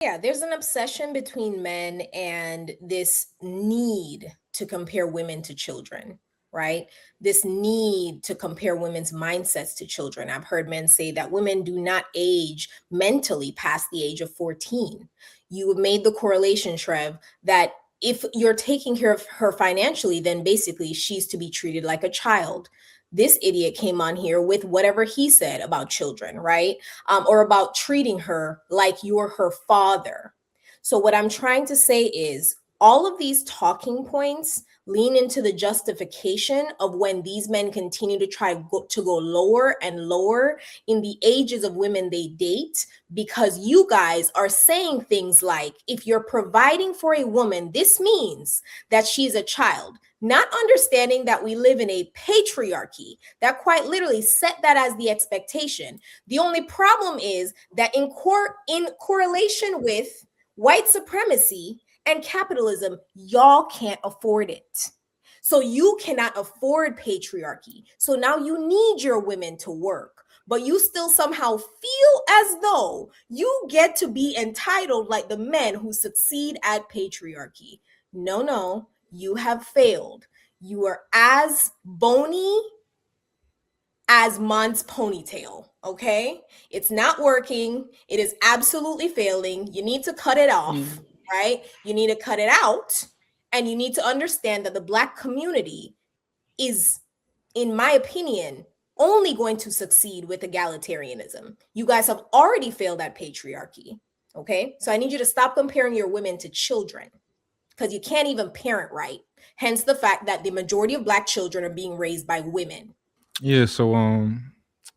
Yeah, there's an obsession between men and this need to compare women to children, right? This need to compare women's mindsets to children. I've heard men say that women do not age mentally past the age of 14. You made the correlation, Trev, that if you're taking care of her financially, then basically she's to be treated like a child. This idiot came on here with whatever he said about children, right? Or about treating her like you're her father. So, what I'm trying to say is all of these talking points lean into the justification of when these men continue to to go lower and lower in the ages of women they date, because you guys are saying things like, if you're providing for a woman, this means that she's a child, not understanding that we live in a patriarchy that quite literally set that as the expectation. The only problem is that in correlation with white supremacy and capitalism, y'all can't afford it. So you cannot afford patriarchy. So now you need your women to work, but you still somehow feel as though you get to be entitled like the men who succeed at patriarchy. No, no, you have failed. You are as bony as Mont's ponytail. Okay, it's not working. It is absolutely failing. You need to cut it off, right? You need to cut it out, and you need to understand that the Black community is, in my opinion, only going to succeed with egalitarianism. You guys have already failed at patriarchy. Okay, so I need you to stop comparing your women to children, because you can't even parent right. Hence the fact that the majority of Black children are being raised by women. Yeah, so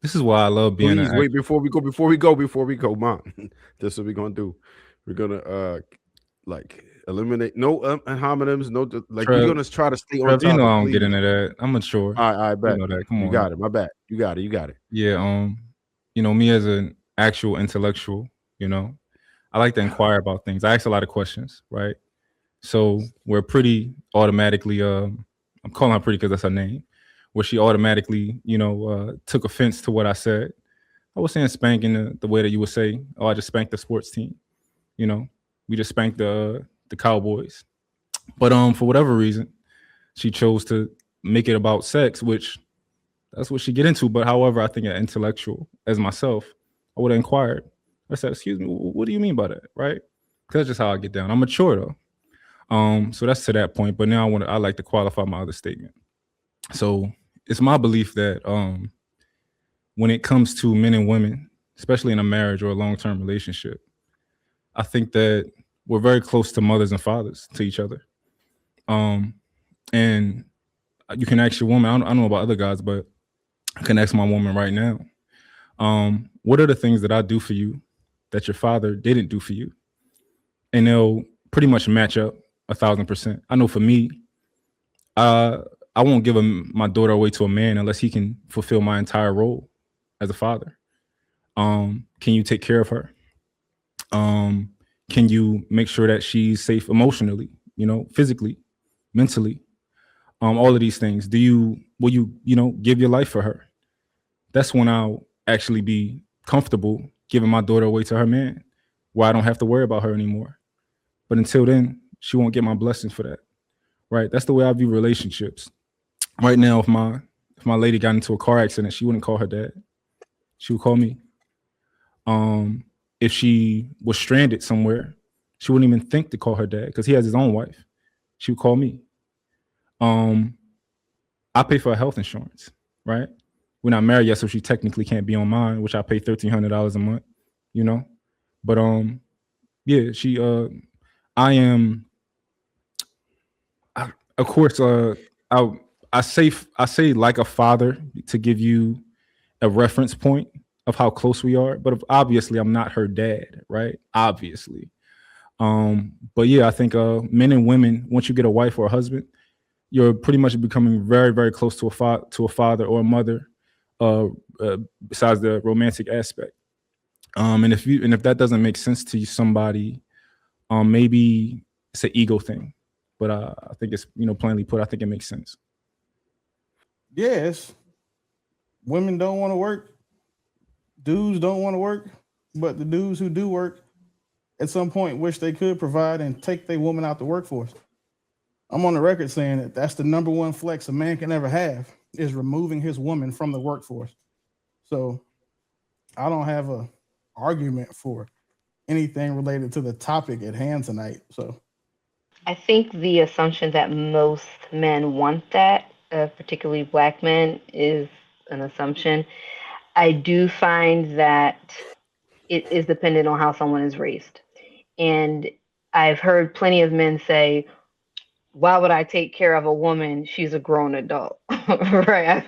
this is why I love being an Please wait actor. before we go, Mom. This is what we're gonna do. We're gonna like eliminate no homonyms, no like we're Trev, gonna try to stay on Trev, you know topic, I don't get please. into that. I'm mature. I You bet. know that. Come You on. got it. My bad. You got it. Yeah, me as an actual intellectual, I like to inquire about things. I ask a lot of questions, right? So we're pretty automatically, I'm calling her pretty because that's her name, where she automatically, took offense to what I said. I was saying spanking the way that you would say, oh, I just spanked the sports team. You know, we just spanked the Cowboys. But for whatever reason, she chose to make it about sex, which that's what she get into. But however, I think an intellectual as myself, I would have inquired. I said, "Excuse me, what do you mean by that?" Right? Because that's just how I get down. I'm mature though. So that's to that point. But now I like to qualify my other statement. So it's my belief that when it comes to men and women, especially in a marriage or a long term relationship, I think that we're very close to mothers and fathers to each other. Um, and you can ask your woman. I don't know about other guys, but I can ask my woman right now. What are the things that I do for you that your father didn't do for you? And they'll pretty much match up 1,000%. I know for me, uh, I won't give my daughter away to a man unless he can fulfill my entire role as a father. Can you take care of her? Um, can you make sure that she's safe emotionally, physically, mentally? All of these things. Will you, give your life for her? That's when I'll actually be comfortable giving my daughter away to her man, where I don't have to worry about her anymore. But until then, she won't get my blessings for that. Right? That's the way I view relationships. Right now, if my lady got into a car accident, she wouldn't call her dad. She would call me. If she was stranded somewhere, she wouldn't even think to call her dad because he has his own wife. She would call me. Um, I pay for her health insurance, right? We're not married yet, so she technically can't be on mine, which I pay $1,300 a month, you know. But yeah, I am. Of course, I I say like a father to give you a reference point of how close we are. But obviously, I'm not her dad, right? Obviously. But yeah, I think men and women, once you get a wife or a husband, you're pretty much becoming very, very close to a father or a mother. Uh, Besides the romantic aspect, and if that doesn't make sense to you, somebody, maybe it's an ego thing. But I think it's plainly put. I think it makes sense. Yes, women don't want to work, dudes don't want to work, but the dudes who do work at some point wish they could provide and take their woman out the workforce. I'm on the record saying that that's the number one flex a man can ever have, is removing his woman from the workforce. So I don't have a argument for anything related to the topic at hand tonight. So I think the assumption that most men want that, particularly black men, is an assumption. I do find that it is dependent on how someone is raised. And I've heard plenty of men say, why would I take care of a woman? She's a grown adult. Right.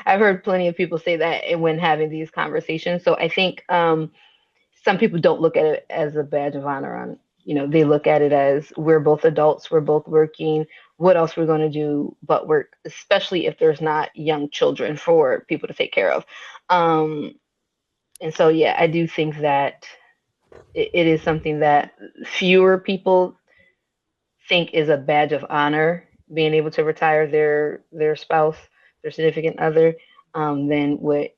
I've heard plenty of people say that when having these conversations. So I think some people don't look at it as a badge of honor. On, they look at it as, we're both adults, we're both working. What else we're going to do but work, especially if there's not young children for people to take care of. And so, yeah, I do think that it is something that fewer people think is a badge of honor, being able to retire their spouse, their significant other, than what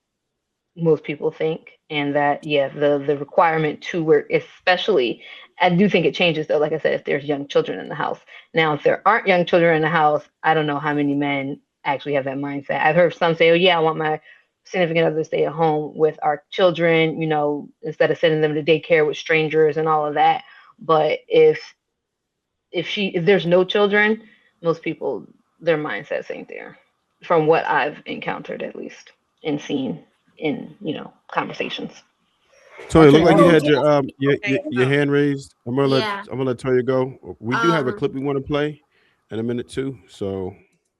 most people think. And that, yeah, the requirement to work, especially, I do think it changes though, like I said, if there's young children in the house. Now, if there aren't young children in the house, I don't know how many men actually have that mindset. I've heard some say, oh yeah, I want my significant other to stay at home with our children, instead of sending them to daycare with strangers and all of that. But if there's no children, most people, their mindsets ain't there, from what I've encountered at least and seen in conversations. Tony, it looked like you had Okay. your hand raised. I'm gonna Yeah. let Tonya go. We do have a clip we want to play in a minute too. So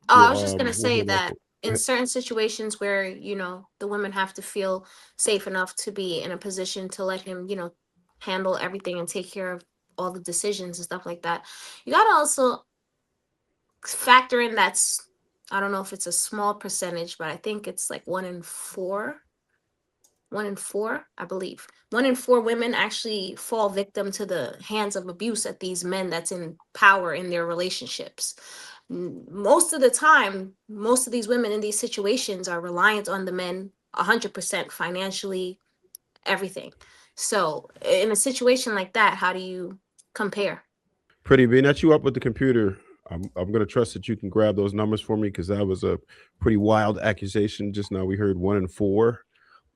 I was just gonna we'll say hold that on. in certain situations where the women have to feel safe enough to be in a position to let him handle everything and take care of all the decisions and stuff like that, you gotta also factor in that's, I don't know if it's a small percentage, but I think it's like 1 in 4, I believe. 1 in 4 women actually fall victim to the hands of abuse at these men that's in power in their relationships. Most of the time, most of these women in these situations are reliant on the men 100% financially, everything. So in a situation like that, how do you compare? Pretty, being that you up with the computer, I'm going to trust that you can grab those numbers for me, because that was a pretty wild accusation just now. We heard 1 in 4.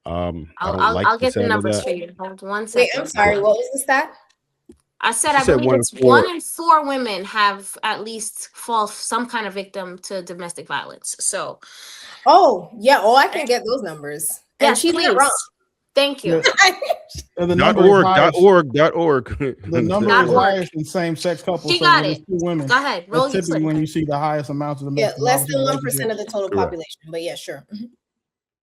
I'll get the numbers for you. Hold 1 second. Wait, I'm sorry. What was the stat? I said, I said believe 1 in it's 4. 1 in 4 women have at least fall some kind of victim to domestic violence. So, Oh, yeah. Oh, I can get those numbers. And yes, she's please. not wrong. Thank you. the number is highest. .org. The number .org. is highest in same-sex couples. She So got when it's it. 2 women, Go ahead. Roll that's your typically clip. when you see the highest amounts of Yeah, domestic less violence than 1% of the total Correct. population. But yeah, sure.